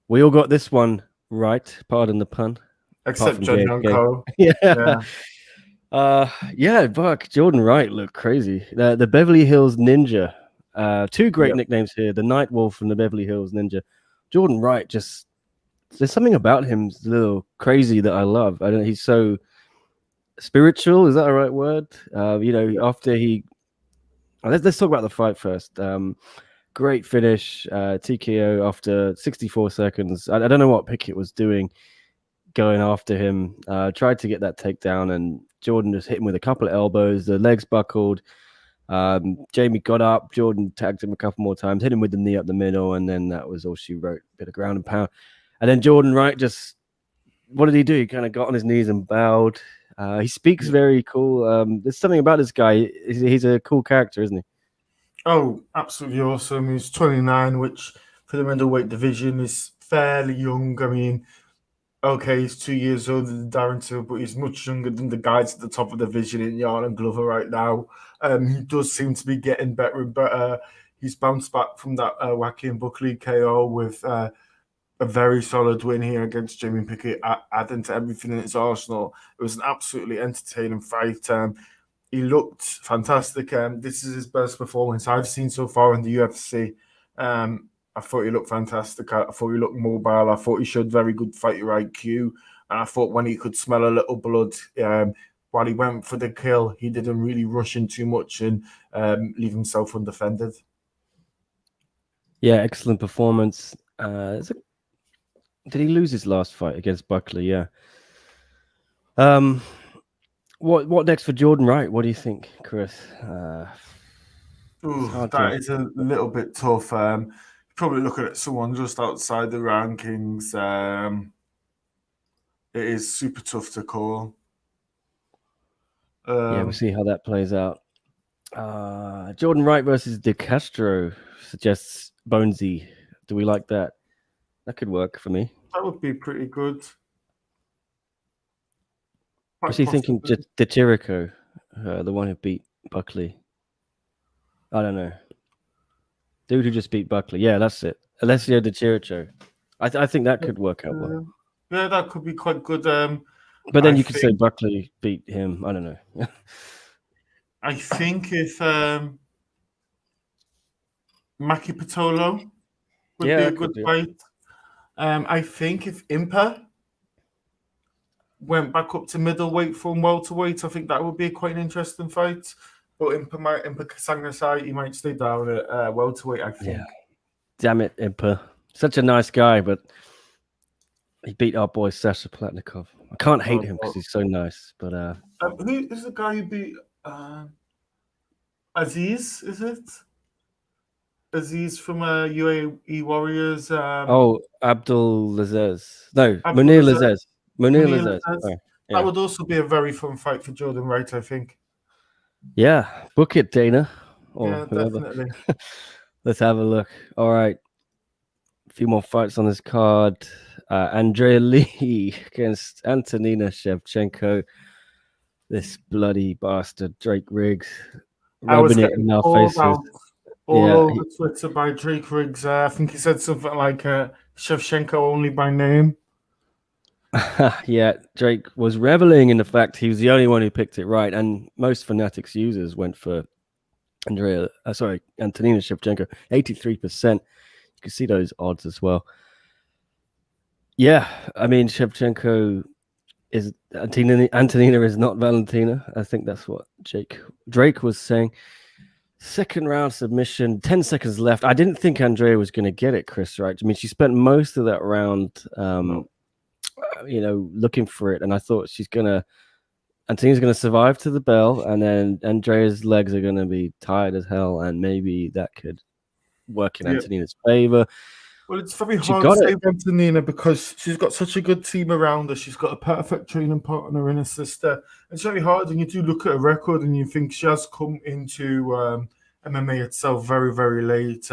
We all got this one right. Pardon the pun. Except Janko. Yeah. Buck. Jordan Wright looked crazy. The Beverly Hills Ninja. Two great nicknames here. The Night Wolf and the Beverly Hills Ninja. Jordan Wright, just there's something about him a little crazy that I love. I don't know, he's so spiritual. Is that a right word? After he let's talk about the fight first. Great finish, TKO after 64 seconds. I don't know what Pickett was doing going after him. Tried to get that takedown, and Jordan just hit him with a couple of elbows. The legs buckled. Jamie got up. Jordan tagged him a couple more times, hit him with the knee up the middle, and then that was all she wrote. Bit of ground and pound. And then Jordan Wright just, what did he do? He kind of got on his knees and bowed. He speaks very cool. There's something about this guy. He's a cool character, isn't he? Oh, absolutely awesome. He's 29, which for the middleweight division is fairly young. I mean, okay, he's 2 years older than Darren Till, but he's much younger than the guys at the top of the division in Yarn and Glover right now. He does seem to be getting better and better. He's bounced back from that Wacky and Buckley KO with a very solid win here against Jamie Pickett, adding to everything in his arsenal. It was an absolutely entertaining fight. He looked fantastic. This is his best performance I've seen so far in the UFC. I thought he looked fantastic. I thought he looked mobile. I thought he showed very good fighter IQ. And I thought when he could smell a little blood, while he went for the kill, he didn't really rush in too much and leave himself undefended. Yeah, excellent performance. Did he lose his last fight against Buckley? Yeah. What next for Jordan Wright? What do you think, Chris? It's Ooh, hard that to. is a little bit tough. Probably looking at someone just outside the rankings. It is super tough to call. Yeah, we'll see how that plays out. Jordan Wright versus De Castro suggests Bonesy. Do we like that? That could work for me. That would be pretty good. Was he thinking De Chirico, the one who beat Buckley? I don't know. Dude who just beat Buckley. Yeah, that's it. Alessio De Chirico. I think that could work out well. Yeah, that could be quite good. But then you could say Buckley beat him. I don't know. I think if Maki Patolo would be a good fight. I think if Impa went back up to middleweight from welterweight, I think that would be quite an interesting fight. But Impa Sangasai, he might stay down at welterweight, I think. Yeah. Damn it, Impa. Such a nice guy, but he beat our boy Sasha Platnikov. I can't hate him because he's so nice. But who is the guy who beat Aziz? Is it Aziz from UAE Warriors? Abdul Lazez. No, Munir Lazez. Munir Lazez. Oh, yeah. That would also be a very fun fight for Jordan Wright, I think. Yeah, book it, Dana. Or whoever. Definitely. Let's have a look. All right. A few more fights on this card. Andrea Lee against Antonina Shevchenko. This bloody bastard, Drake Riggs, rubbing it in our faces. All over Twitter by Drake Riggs. I think he said something like Shevchenko only by name. Yeah, Drake was reveling in the fact he was the only one who picked it right, and most Fanatics users went for Antonina Shevchenko, 83%. You can see those odds as well. Yeah, I mean, Shevchenko is Antonina is not Valentina. I think that's what Drake was saying. Second round submission, 10 seconds left. I didn't think Andrea was going to get it, Chris, right? I mean, she spent most of that round, looking for it. And I thought Antonina's going to survive to the bell. And then Andrea's legs are going to be tired as hell. And maybe that could work in Antonina's favor. Well, it's very hard to save Antonina because she's got such a good team around her. She's got a perfect training partner in her sister. It's very hard when you do look at her record and you think she has come into MMA itself very, very late.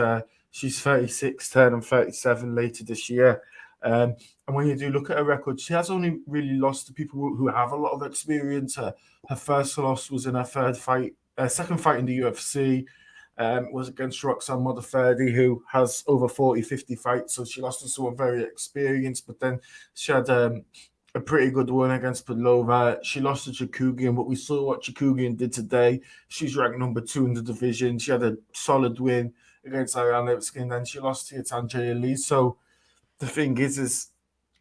She's 36, 10 and 37 later this year. And when you do look at her record, she has only really lost to people who have a lot of experience. Her first loss was in her second fight in the UFC. Was against Roxanne Modafferi, who has over 40, 50 fights. So she lost to someone very experienced, but then she had a pretty good win against Padlova. She lost to Chikugian, but we saw what Chikugian did today. She's ranked number 2 in the division. She had a solid win against Ariane Lipsky, and then she lost to Andrea Lee. So the thing is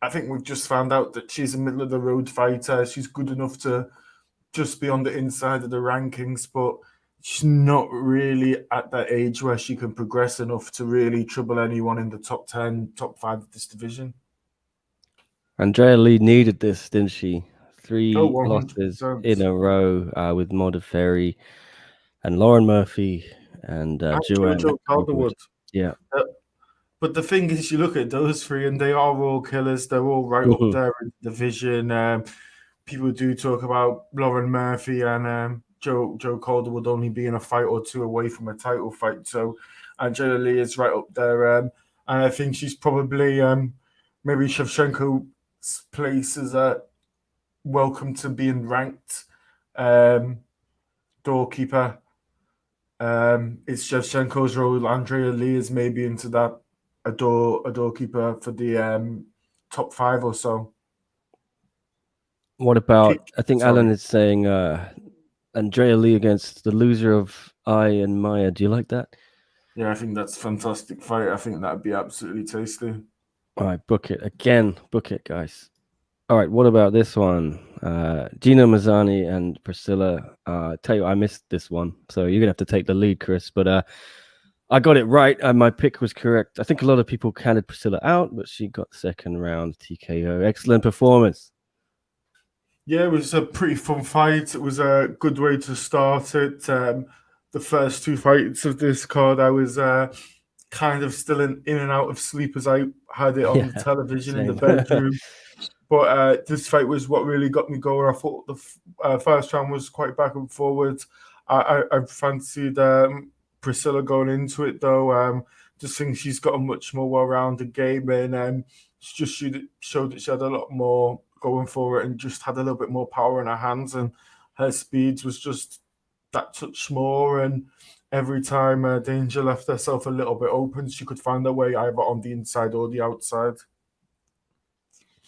I think we've just found out that she's a middle-of-the-road fighter. She's good enough to just be on the inside of the rankings, but she's not really at that age where she can progress enough to really trouble anyone in the top 10, top 5 of this division. Andrea Lee needed this, didn't she? 3 losses in a row with Modafferi and Lauren Murphy and Joanne Calderwood. Yeah. But the thing is, you look at those 3 and they are all killers. They're all right up there in the division. People do talk about Lauren Murphy and Joe Calderwood only being a fight or 2 away from a title fight. So Angela Lee is right up there. And I think she's probably maybe Shevchenko's place is welcome to being ranked doorkeeper. It's Shevchenko's role. Andrea Lee is maybe into that a doorkeeper for the top 5 or so. What about? I think Alan is saying Andrea Lee against the loser of I and Maya. Do you like that? Yeah, I think that's a fantastic fight. I think that'd be absolutely tasty. All right, book it again. Book it, guys. All right, what about this one? Gina Mazzani and Priscilla. Tell you, I missed this one, so you're gonna have to take the lead, Chris. But I got it right. My pick was correct. I think a lot of people counted Priscilla out, but she got second round TKO. Excellent performance. Yeah, it was a pretty fun fight. It was a good way to start it. The first two fights of this card, I was kind of still in and out of sleep as I had it on the Yeah, television in the same. bedroom. But this fight was what really got me going. I thought the first round was quite back and forward. I fancied Priscilla going into it, though. Just think she's got a much more well-rounded game, and she just showed that she had a lot more going for it and just had a little bit more power in her hands, and her speeds was just that touch more. And every time Danger left herself a little bit open, she could find her way either on the inside or the outside.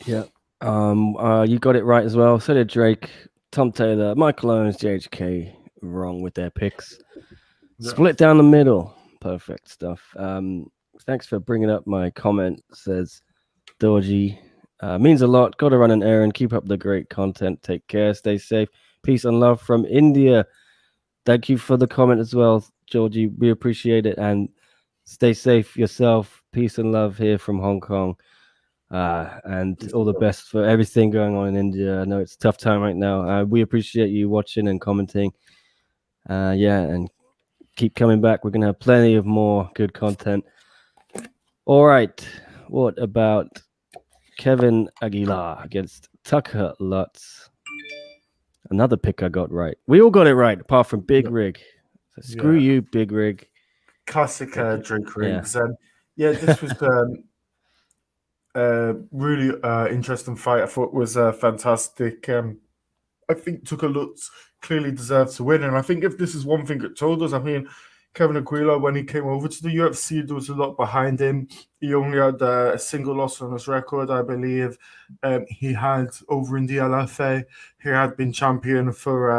Yeah. You got it right as well. So did Drake, Tom Taylor, Michael Owens, JHK wrong with their picks. Yeah. Split down the middle. Perfect stuff. Thanks for bringing up my comment. Says Dorji. Means a lot. Got to run an errand. Keep up the great content. Take care. Stay safe. Peace and love from India. Thank you for the comment as well, Georgie. We appreciate it. And stay safe yourself. Peace and love here from Hong Kong. And all the best for everything going on in India. I know it's a tough time right now. We appreciate you watching and commenting. Yeah, and keep coming back. We're going to have plenty of more good content. All right. What about Kevin Aguilar against Tucker Lutz? Another pick I got right. We all got it right, apart from Big Rig. So screw you, Big Rig. Classic Drake Riggs. Yeah, this was really interesting fight. I thought was fantastic. I think Tucker Lutz clearly deserves to win, and I think if this is one thing it told us, I mean, Kevin Aguilar, when he came over to the UFC, there was a lot behind him. He only had a single loss on his record, I believe. He had over in the LFA, he had been champion for.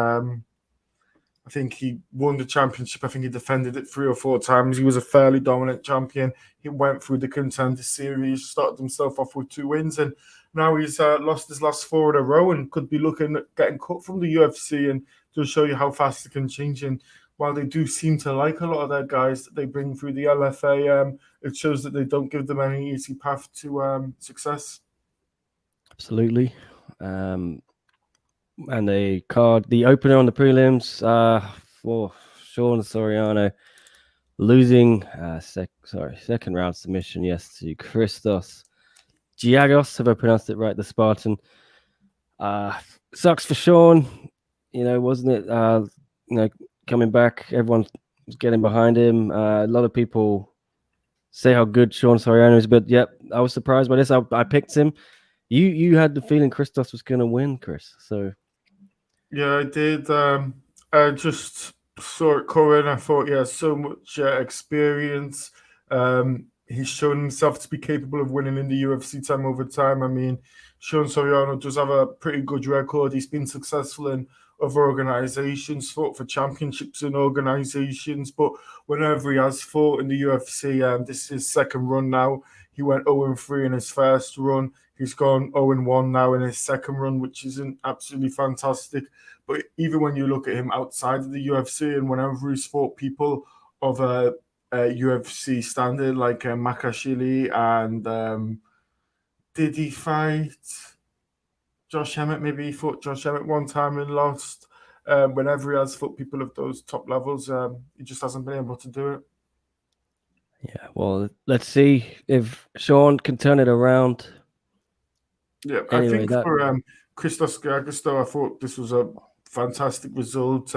I think he won the championship. I think he defended it 3 or 4 times. He was a fairly dominant champion. He went through the contender series, started himself off with 2 wins, and now he's lost his last 4 in a row and could be looking at getting cut from the UFC. And to show you how fast it can change. And while they do seem to like a lot of their guys that they bring through the LFA, it shows that they don't give them any easy path to success. Absolutely. And the opener on the prelims for Sean Soriano losing second round submission, yes, to Christos Giagos, if I pronounced it right, the Spartan. Sucks for Sean, wasn't it? Coming back, everyone was getting behind him. A lot of people say how good Sean Soriano is, but yep, I was surprised by this. I picked him. You had the feeling Christos was going to win, Chris. So yeah, I did. I just saw it coming. I thought he has so much experience. He's shown himself to be capable of winning in the UFC time over time. I mean, Sean Soriano does have a pretty good record. He's been successful in other organizations, fought for championships in organizations, but whenever he has fought in the UFC, this is his second run now. He went 0-3 in his first run. He's gone 0-1 now in his second run, which isn't absolutely fantastic. But even when you look at him outside of the UFC and whenever he's fought people of a UFC standard like Makashvili and did he fight Josh Emmett? Maybe he fought Josh Emmett one time and lost. Whenever he has fought people of those top levels, he just hasn't been able to do it. Yeah, well, let's see if Sean can turn it around. Yeah, anyway, I think for Christos Giagos, I thought this was a fantastic result.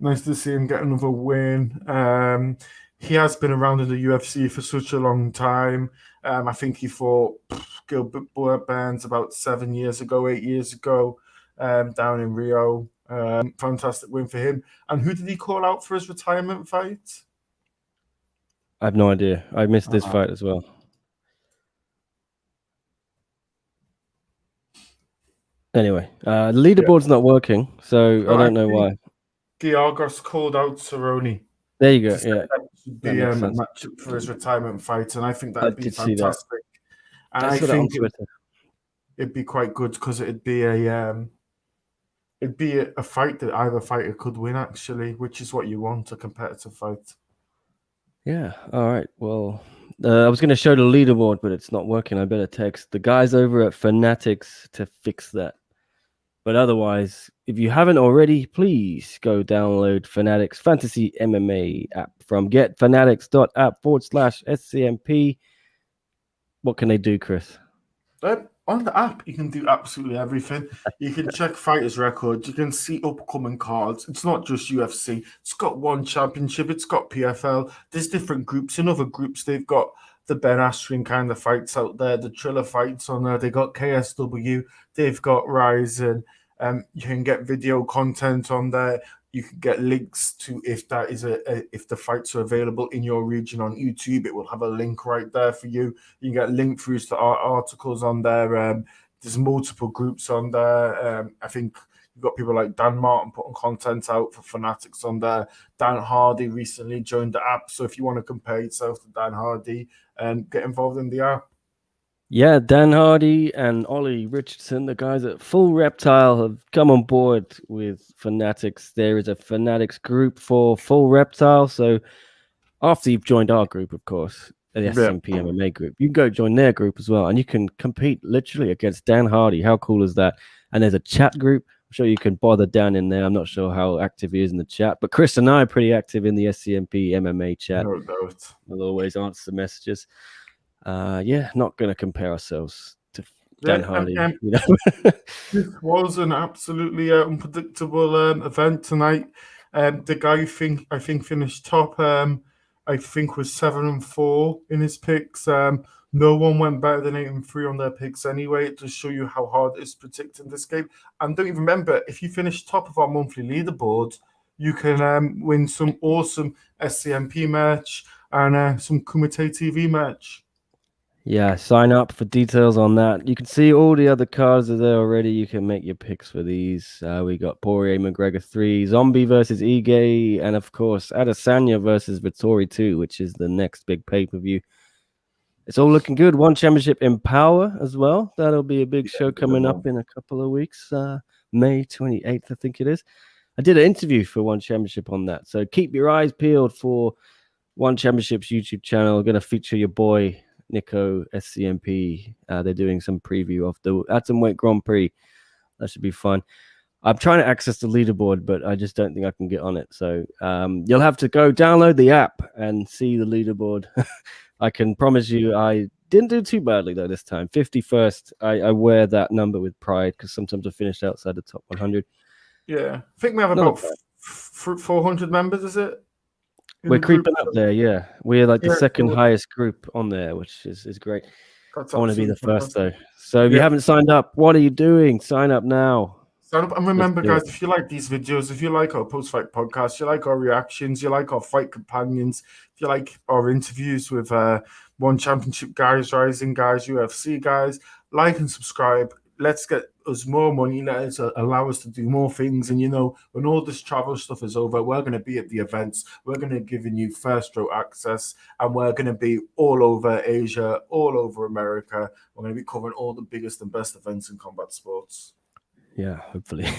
Nice to see him get another win. He has been around in the UFC for such a long time. I think he fought Gilbert Burns about 8 years ago, down in Rio. Fantastic win for him. And who did he call out for his retirement fight? I have no idea. I missed this fight as well. Anyway, the leaderboard's not working, so I don't know why. Giagos called out Cerrone. There you go. Yeah, that should be a matchup for his retirement fight, and I think that would be fantastic. And I think it'd be quite good because it'd be a fight that either fighter could win, actually, which is what you want, a competitive fight. Yeah. All right. Well, I was going to show the leaderboard, but it's not working. I better text the guys over at Fanatics to fix that. But otherwise, if you haven't already, please go download Fanatics Fantasy MMA app from getfanatics.app/SCMP. What can they do, Chris? On the app, you can do absolutely everything. You can check fighters' records. You can see upcoming cards. It's not just UFC. It's got one championship. It's got PFL. There's different groups. In other groups, they've got the Ben Askren kind of fights out there, the Triller fights on there. They got KSW. They've got Ryzen. You can get video content on there. You can get links to if the fights are available in your region on YouTube. It will have a link right there for you. You can get link throughs to articles on there. There's multiple groups on there. I think you've got people like Dan Martin putting content out for Fanatics on there. Dan Hardy recently joined the app. So if you want to compare yourself to Dan Hardy, get involved in the app. Yeah, Dan Hardy and Ollie Richardson, the guys at Full Reptile, have come on board with Fanatics. There is a Fanatics group for Full Reptile. So after you've joined our group, of course, the SCMP MMA group, you can go join their group as well. And you can compete literally against Dan Hardy. How cool is that? And there's a chat group. I'm sure you can bother Dan in there. I'm not sure how active he is in the chat, but Chris and I are pretty active in the SCMP MMA chat. No doubt. We'll always answer the messages. Not going to compare ourselves to Dan Hardy. This was an absolutely unpredictable event tonight. The guy I think finished top. I think was 7-4 in his picks. No one went better than 8-3 on their picks anyway. It just show you how hard it is predicting this game. And don't even remember, if you finish top of our monthly leaderboard, you can win some awesome SCMP merch and some Kumite TV merch. Yeah, sign up for details on that. You can see all the other cards are there already. You can make your picks for these. We got Poirier McGregor 3, Zombie versus Ige, and of course Adesanya versus Vettori 2, which is the next big pay-per-view. It's all looking good. One championship in Power as well. That'll be a big show coming up in a couple of weeks. May 28th, I think it is. I did an interview for One Championship on that. So keep your eyes peeled for One Championship's YouTube channel. Going to feature your boy Nico SCMP. They're doing some preview of the Atomweight Grand Prix. That should be fun. I'm trying to access the leaderboard, but I just don't think I can get on it. So you'll have to go download the app and see the leaderboard. I can promise you I didn't do too badly, though, this time. 51st. I wear that number with pride because sometimes I finished outside the top 100. Yeah. I think we have about 400 members, is it? We're creeping up there, yeah. We're like the second highest group on there, which is great. I want to be the first, though. So if you haven't signed up, what are you doing? Sign up now. Sign up. And remember, guys, if you like these videos, if you like our post-fight podcast, you like our reactions, you like our fight companions, if you like our interviews with One Championship guys, Rising guys, UFC guys, like and subscribe. Let's get us more money. Let us allow us to do more things. And, when all this travel stuff is over, we're going to be at the events. We're going to giving you first row access. And we're going to be all over Asia, all over America. We're going to be covering all the biggest and best events in combat sports. Yeah, hopefully.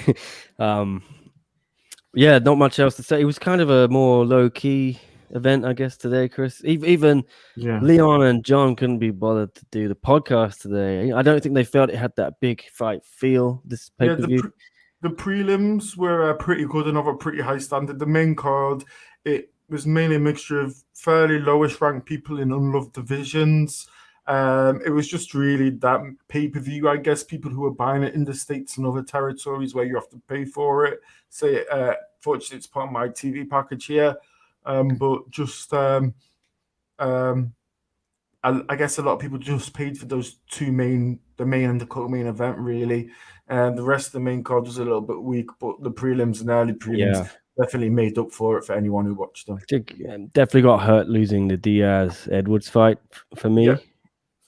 Not much else to say. It was kind of a more low-key event, I guess, today, Chris. Even Leon and John couldn't be bothered to do the podcast today. I don't think they felt it had that big fight feel, this pay-per-view. The prelims were pretty good and of a pretty high standard. The main card, it was mainly a mixture of fairly lowish ranked people in unloved divisions. It was just really that pay-per-view, I guess, people who are buying it in the States and other territories where you have to pay for it. Fortunately, it's part of my TV package here. But just, I guess a lot of people just paid for those the main and the co-main event, really. And the rest of the main card was a little bit weak, but the prelims and early prelims definitely made up for it for anyone who watched them. Definitely got hurt losing the Diaz-Edwards fight for me. Yeah.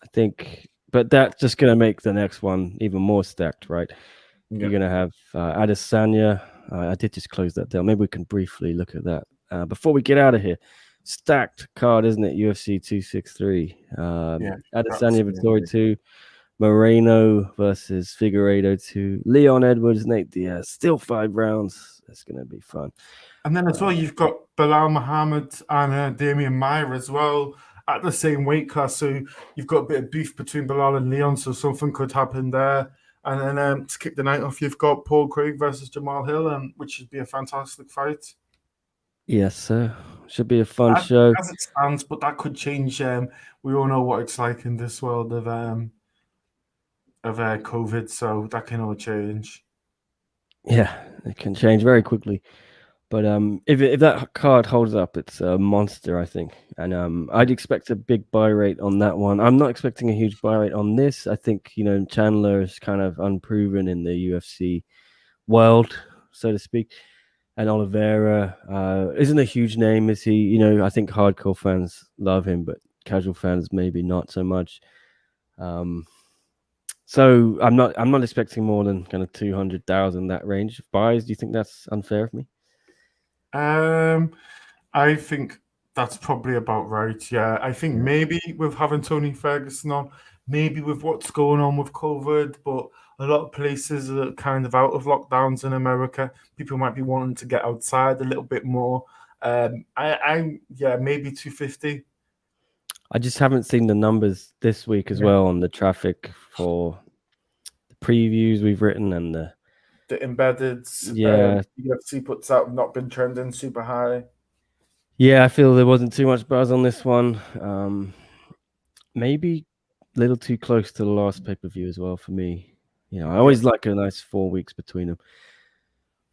I think, but that's just going to make the next one even more stacked, right? Yeah. You're going to have Adesanya. I did just close that down. Maybe we can briefly look at that. Before we get out of here, stacked card, isn't it? UFC 263. Adesanya Vettori 2, Moreno versus Figueiredo 2, Leon Edwards, Nate Diaz. Still 5 rounds. That's going to be fun. And then as well, you've got Belal Muhammad and Damian Maia as well at the same weight class. So you've got a bit of beef between Belal and Leon, so something could happen there. And then to kick the night off, you've got Paul Craig versus Jamal Hill, which should be a fantastic fight. Yes, sir. Should be a fun show. As it stands, but that could change. We all know what it's like in this world of COVID, so that can all change. Yeah, it can change very quickly. But if that card holds up, it's a monster, I think. And I'd expect a big buy rate on that one. I'm not expecting a huge buy rate on this. I think, Chandler is kind of unproven in the UFC world, so to speak. And Oliveira isn't a huge name, is he? I think hardcore fans love him, but casual fans maybe not so much. So I'm not expecting more than kind of 200,000, that range of buys. Do you think that's unfair of me? I think that's probably about right. Yeah, I think maybe with having Tony Ferguson on, maybe with what's going on with COVID, but a lot of places are kind of out of lockdowns in America. People might be wanting to get outside a little bit more. Maybe 250. I just haven't seen the numbers this week as well on the traffic for the previews we've written and the embedded. UFC puts out not been trending super high. Yeah, I feel there wasn't too much buzz on this one. Maybe a little too close to the last pay-per-view as well for me. I always like a nice 4 weeks between them.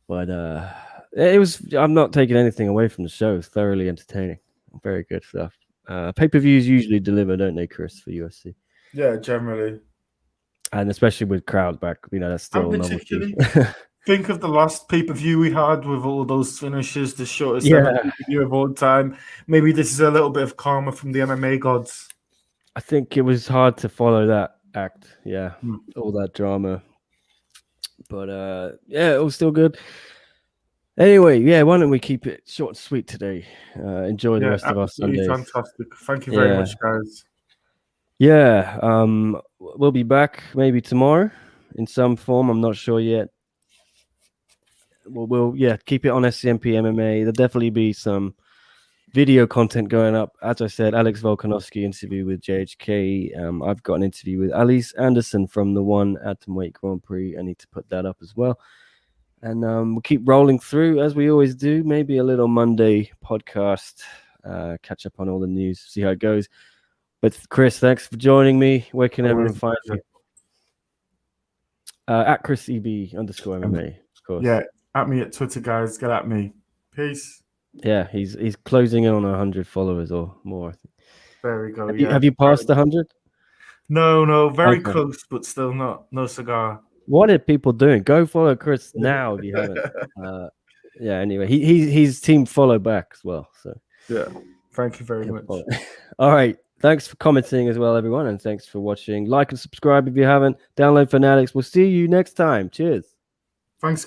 But I'm not taking anything away from the show. It's thoroughly entertaining. Very good stuff. Pay-per-views usually deliver, don't they, Chris, for UFC? Yeah, generally. And especially with crowd back, that's still particularly think of the last pay-per-view we had with all those finishes, the shortest pay-per-view of all time. Maybe this is a little bit of karma from the MMA gods. I think it was hard to follow that act. Yeah, all that drama. But it was still good. Anyway, why don't we keep it short and sweet today? Enjoy the rest of our Sundays. Fantastic. Thank you very much, guys. Yeah, we'll be back maybe tomorrow in some form. I'm not sure yet. We'll keep it on SCMP MMA. There'll definitely be some video content going up. As I said, Alex Volkanovski interview with JHK. I've got an interview with Alice Anderson from the One Atomweight Grand Prix. I need to put that up as well. And we'll keep rolling through as we always do. Maybe a little Monday podcast, catch up on all the news, see how it goes. But Chris, thanks for joining me. Where can everyone find you? At Chris EB_MMA, of course. Yeah, at me at Twitter, guys. Get at me. Peace. Yeah, he's closing in on 100 followers or more. There we go. Have you passed 100? No, very close, but still no cigar. What are people doing? Go follow Chris now if you haven't. Anyway, he's team follow back as well. So yeah, thank you very much. All right. Thanks for commenting as well, everyone, and thanks for watching. Like and subscribe if you haven't. Download Fanatics. We'll see you next time. Cheers. Thanks, guys.